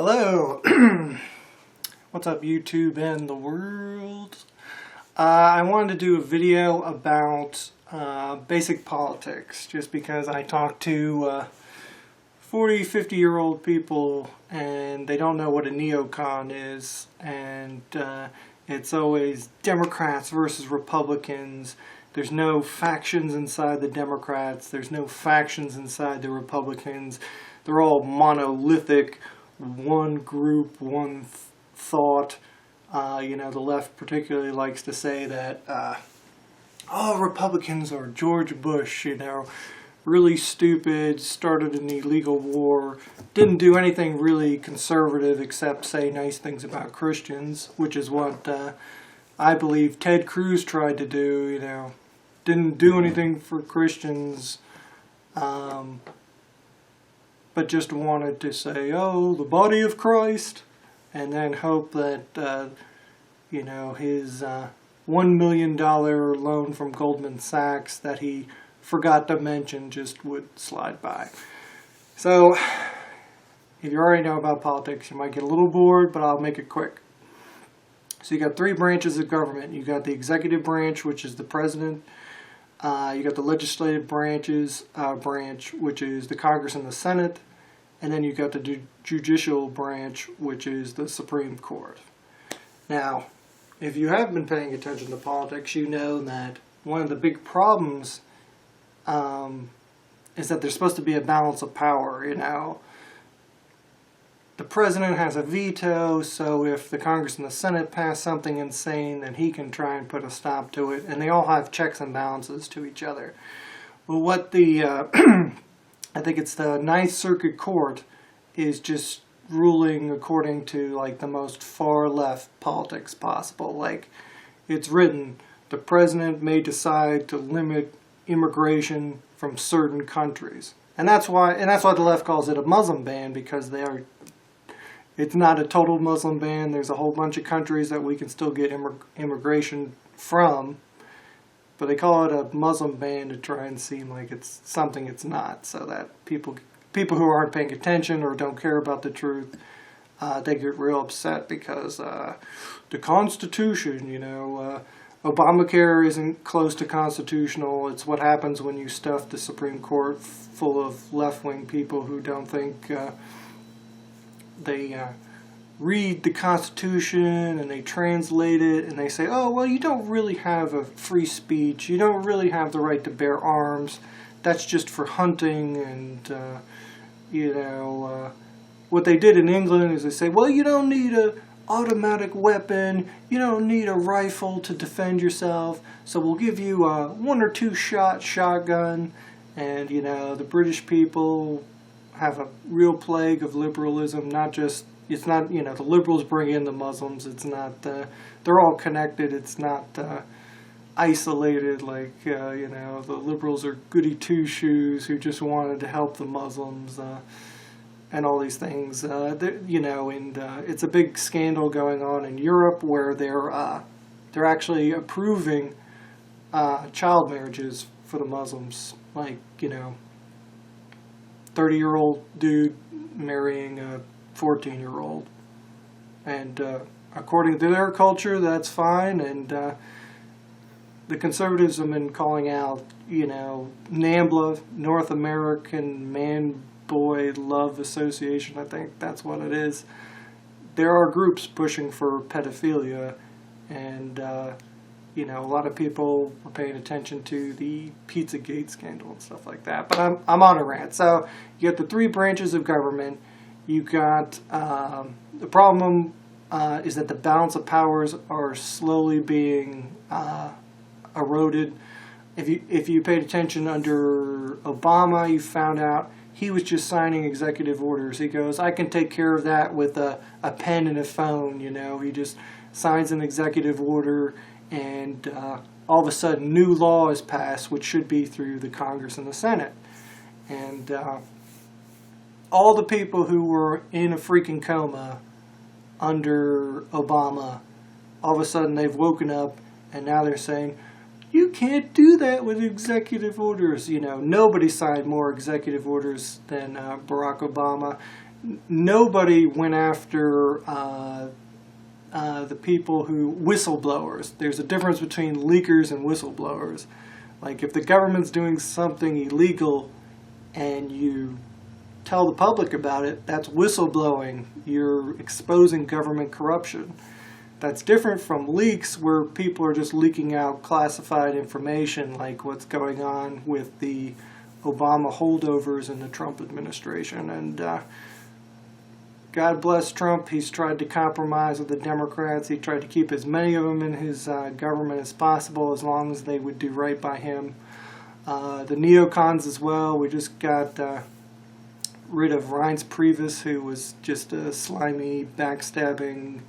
Hello, what's up YouTube and the world? I wanted to do a video about basic politics just because I talk to 40, 50-year-old people and they don't know what a neocon is, and it's always Democrats versus Republicans. There's no factions inside the Democrats, there's no factions inside the Republicans. They're all monolithic, one group, one thought. The left particularly likes to say that all Republicans are George Bush, really stupid, started an illegal war, didn't do anything really conservative except say nice things about Christians, which is what I believe Ted Cruz tried to do, didn't do anything for Christians, but just wanted to say, oh, the body of Christ, and then hope that, his $1 million loan from Goldman Sachs that he forgot to mention just would slide by. So, if you already know about politics, you might get a little bored, but I'll make it quick. So you got three branches of government. You got the executive branch, which is the president. You got the legislative branch, which is the Congress and the Senate. And then you got the judicial branch, which is the Supreme Court. Now, if you have been paying attention to politics, you know that one of the big problems is that there's supposed to be a balance of power, The president has a veto, so if the Congress and the Senate pass something insane, then he can try and put a stop to it, and they all have checks and balances to each other. Well, what the I think it's the Ninth Circuit Court is just ruling according to the most far left politics possible. It's written, the president may decide to limit immigration from certain countries, and that's why the left calls it a Muslim ban, because it's not a total Muslim ban. There's a whole bunch of countries that we can still get immigration from, but they call it a Muslim ban to try and seem like it's something it's not, so that people who aren't paying attention or don't care about the truth, they get real upset because the Constitution, Obamacare isn't close to constitutional. It's what happens when you stuff the Supreme Court full of left-wing people who don't think they read the Constitution and they translate it and they say, oh, well, you don't really have a free speech. You don't really have the right to bear arms. That's just for hunting. And, what they did in England is they say, well, you don't need an automatic weapon. You don't need a rifle to defend yourself. So we'll give you a 1 or 2 shot shotgun. And, the British people have a real plague of liberalism, it's not, the liberals bring in the Muslims, it's not, they're all connected, it's not isolated the liberals are goody two-shoes who just wanted to help the Muslims, and all these things, and it's a big scandal going on in Europe where they're actually approving child marriages for the Muslims, 30-year-old dude marrying a 14-year-old, and according to their culture, that's fine. And the conservatives have been calling out, NAMBLA, North American Man-Boy Love Association, I think that's what it is. There are groups pushing for pedophilia, and a lot of people are paying attention to the Pizzagate scandal and stuff like that. But I'm on a rant. So you got the three branches of government. You got the problem is that the balance of powers are slowly being eroded. If you paid attention under Obama, you found out he was just signing executive orders. He goes, I can take care of that with a pen and a phone. He just signs an executive order, and all of a sudden new law is passed, which should be through the Congress and the Senate. And all the people who were in a freaking coma under Obama, all of a sudden they've woken up, and now they're saying, you can't do that with executive orders. Nobody signed more executive orders than Barack Obama. nobody went after the people who, whistleblowers. There's a difference between leakers and whistleblowers. Like if the government's doing something illegal and you tell the public about it, that's whistleblowing. You're exposing government corruption. That's different from leaks where people are just leaking out classified information like what's going on with the Obama holdovers in the Trump administration. And God bless Trump. He's tried to compromise with the Democrats. He tried to keep as many of them in his government as possible as long as they would do right by him. The neocons as well. We just got rid of Reince Priebus, who was just a slimy, backstabbing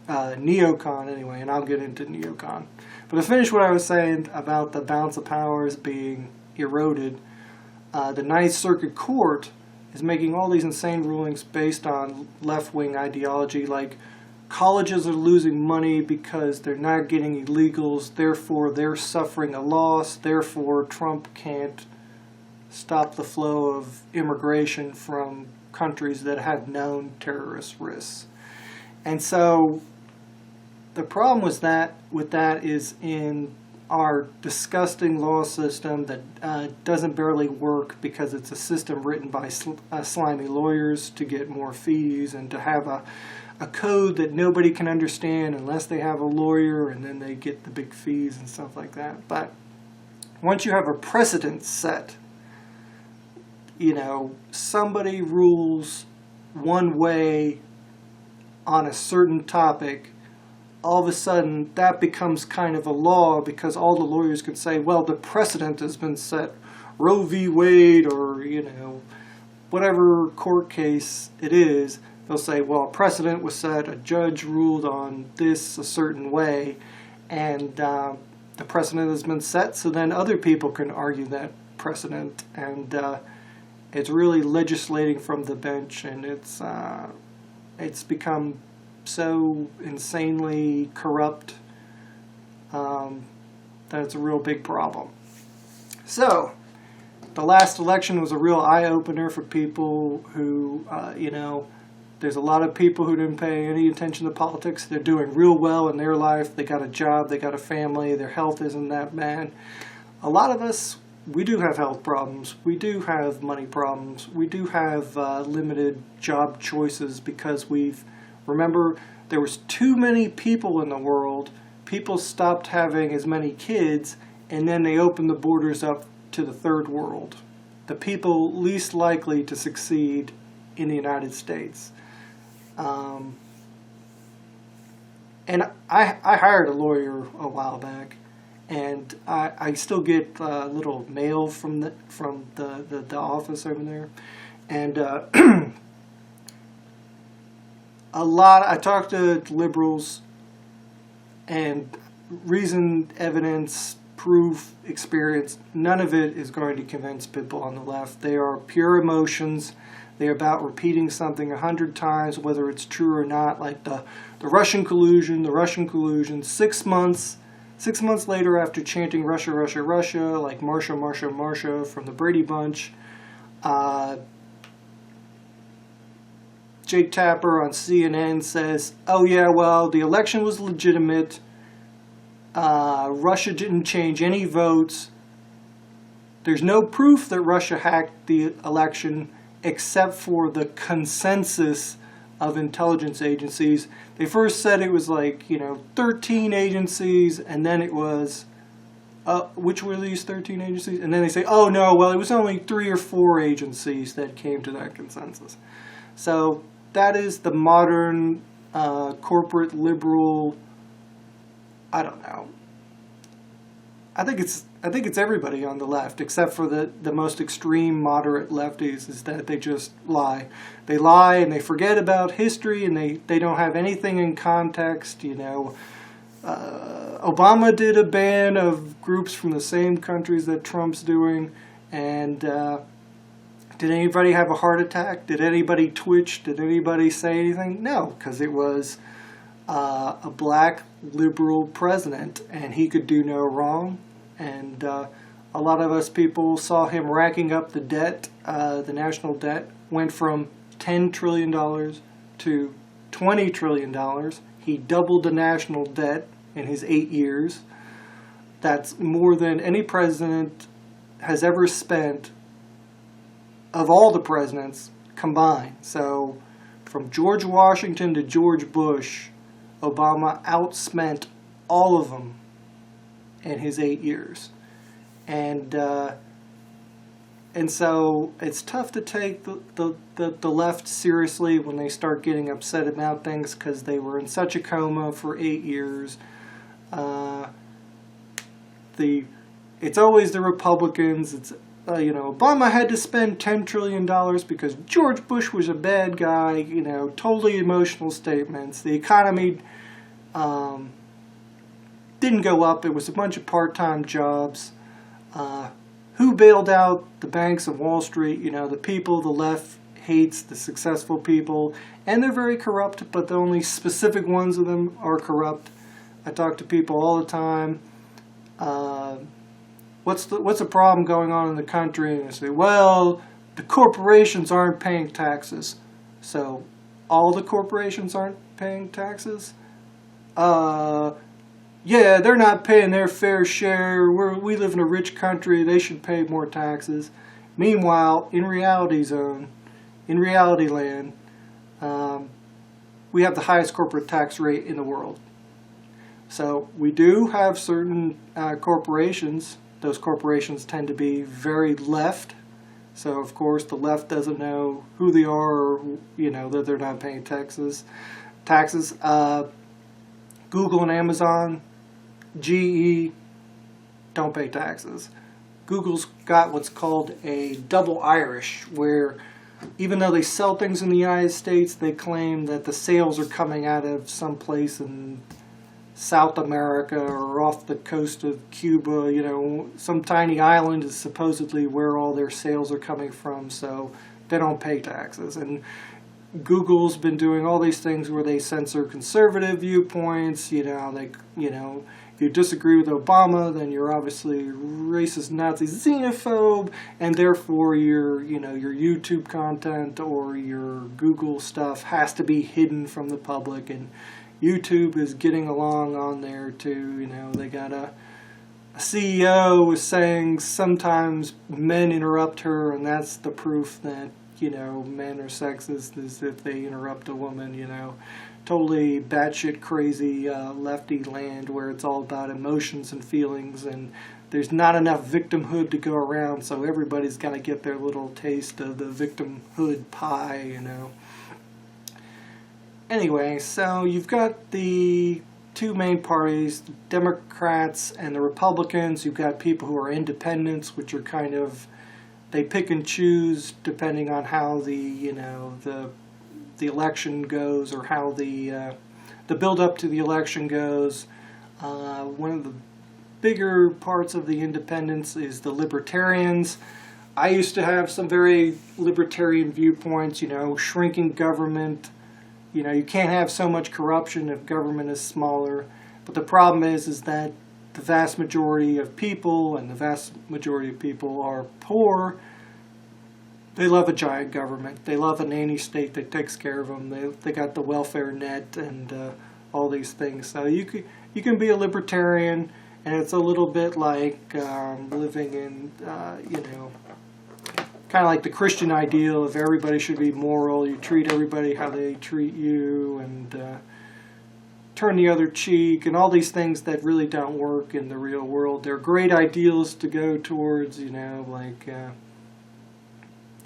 neocon anyway, and I'll get into neocon. But to finish what I was saying about the balance of powers being eroded, the Ninth Circuit Court is making all these insane rulings based on left-wing ideology, like colleges are losing money because they're not getting illegals, therefore they're suffering a loss, therefore Trump can't stop the flow of immigration from countries that have known terrorist risks. And so the problem with that is in our disgusting law system that doesn't barely work because it's a system written by slimy lawyers to get more fees and to have a code that nobody can understand unless they have a lawyer, and then they get the big fees and stuff like that. But once you have a precedent set, you know, somebody rules one way on a certain topic, all of a sudden that becomes kind of a law because all the lawyers can say, well, the precedent has been set, Roe v. Wade, or, you know, whatever court case it is, they'll say, well, a precedent was set, a judge ruled on this a certain way, and the precedent has been set, so then other people can argue that precedent, and it's really legislating from the bench, and it's become so insanely corrupt that it's a real big problem. So, the last election was a real eye-opener for people who, you know, there's a lot of people who didn't pay any attention to politics. They're doing real well in their life. They got a job, they got a family, their health isn't that bad. A lot of us, we do have health problems. We do have money problems. We do have limited job choices because remember, there was too many people in the world. People stopped having as many kids, and then they opened the borders up to the third world, the people least likely to succeed in the United States. And I hired a lawyer a while back, and I still get little mail from the office over there, and I talk to liberals, and reason, evidence, proof, experience, none of it is going to convince people on the left. They are pure emotions. They're about repeating something 100 times, whether it's true or not, like the Russian collusion, the Russian collusion. 6 months later after chanting Russia, Russia, Russia, like Marsha, Marsha, Marsha from the Brady Bunch, Jake Tapper on CNN says, oh yeah, well, the election was legitimate. Russia didn't change any votes. There's no proof that Russia hacked the election except for the consensus of intelligence agencies. They first said it was 13 agencies, and then it was, which were these 13 agencies? And then they say, oh no, well, it was only 3 or 4 agencies that came to that consensus. So that is the modern corporate liberal, I don't know. I think it's everybody on the left, except for the most extreme moderate lefties, is that they just lie. They lie and they forget about history, and they don't have anything in context. You know, Obama did a ban of groups from the same countries that Trump's doing, and did anybody have a heart attack? Did anybody twitch? Did anybody say anything? No, because it was a black liberal president, and he could do no wrong. And a lot of us people saw him racking up the debt. The national debt went from $10 trillion to $20 trillion. He doubled the national debt in his 8 years. That's more than any president has ever spent of all the presidents combined. So from George Washington to George Bush, Obama outspent all of them in his 8 years. And so it's tough to take the left seriously when they start getting upset about things because they were in such a coma for 8 years. It's always the Republicans. It's Obama had to spend $10 trillion because George Bush was a bad guy. Totally emotional statements. The economy didn't go up. It was a bunch of part-time jobs. Who bailed out the banks and Wall Street? The people the left hates, the successful people, and they're very corrupt, but the only specific ones of them are corrupt. I talk to people all the time. What's the problem going on in the country? And they say, well, the corporations aren't paying taxes. So all the corporations aren't paying taxes? Yeah, they're not paying their fair share. We live in a rich country. They should pay more taxes. Meanwhile, in reality land, we have the highest corporate tax rate in the world. So we do have certain corporations. Those corporations tend to be very left. So, of course, the left doesn't know who they are or, that they're not paying taxes. Google and Amazon, GE, don't pay taxes. Google's got what's called a double Irish, where even though they sell things in the United States, they claim that the sales are coming out of someplace in South America or off the coast of Cuba. Some tiny island is supposedly where all their sales are coming from, so they don't pay taxes. And Google's been doing all these things where they censor conservative viewpoints. If you disagree with Obama, then you're obviously racist, Nazi, xenophobe, and therefore your YouTube content or your Google stuff has to be hidden from the public. And YouTube is getting along on there too. They got a CEO was saying sometimes men interrupt her, and that's the proof that men are sexist is if they interrupt a woman. Totally batshit crazy lefty land where it's all about emotions and feelings, and there's not enough victimhood to go around, so everybody's got to get their little taste of the victimhood pie. Anyway, so you've got the two main parties, the Democrats and the Republicans. You've got people who are independents, which are kind of, they pick and choose depending on how the election goes or how the build up to the election goes. One of the bigger parts of the independents is the libertarians. I used to have some very libertarian viewpoints, shrinking government. You can't have so much corruption if government is smaller. But the problem is that the vast majority of people, and the vast majority of people are poor. They love a giant government. They love a nanny state that takes care of them. They got the welfare net and all these things. So you can be a libertarian, and it's a little bit like living in kind of like the Christian ideal of everybody should be moral. You treat everybody how they treat you, and turn the other cheek, and all these things that really don't work in the real world. They're great ideals to go towards,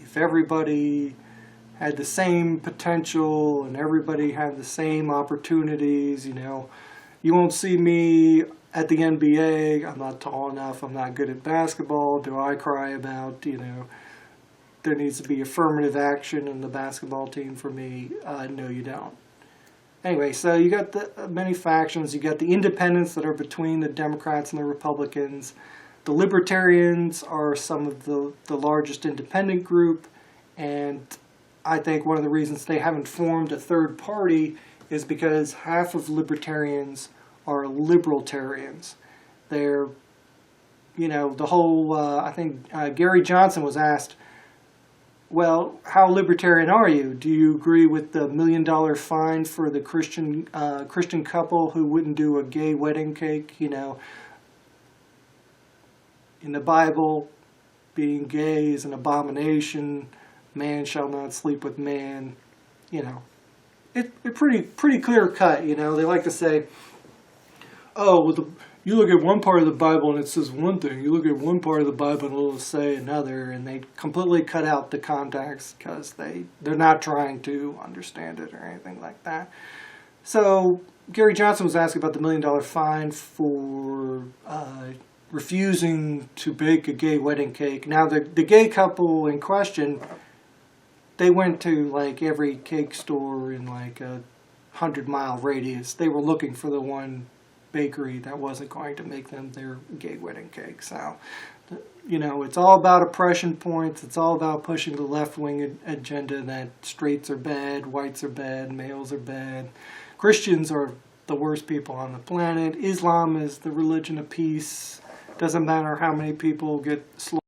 if everybody had the same potential and everybody had the same opportunities, you won't see me at the NBA. I'm not tall enough. I'm not good at basketball. Do I cry about, there needs to be affirmative action in the basketball team for me? No, you don't. Anyway, so you got the many factions. You got the independents that are between the Democrats and the Republicans. The libertarians are some of the largest independent group, and I think one of the reasons they haven't formed a third party is because half of libertarians are libertarians. They're, the whole, I think Gary Johnson was asked, well, how libertarian are you? Do you agree with the $1 million fine for the Christian couple who wouldn't do a gay wedding cake? You know, in the Bible, being gay is an abomination. Man shall not sleep with man. You know, it pretty clear cut. You know, they like to say, oh, well, you look at one part of the Bible and it says one thing. You look at one part of the Bible and it'll say another, and they completely cut out the context because they're not trying to understand it or anything like that. So Gary Johnson was asking about the $1 million fine for refusing to bake a gay wedding cake. Now the gay couple in question, they went to like every cake store in like a 100-mile radius. They were looking for the one bakery that wasn't going to make them their gay wedding cake. So, you know, it's all about oppression points. It's all about pushing the left-wing agenda that straights are bad, whites are bad, males are bad. Christians are the worst people on the planet. Islam is the religion of peace. Doesn't matter how many people get slaughtered.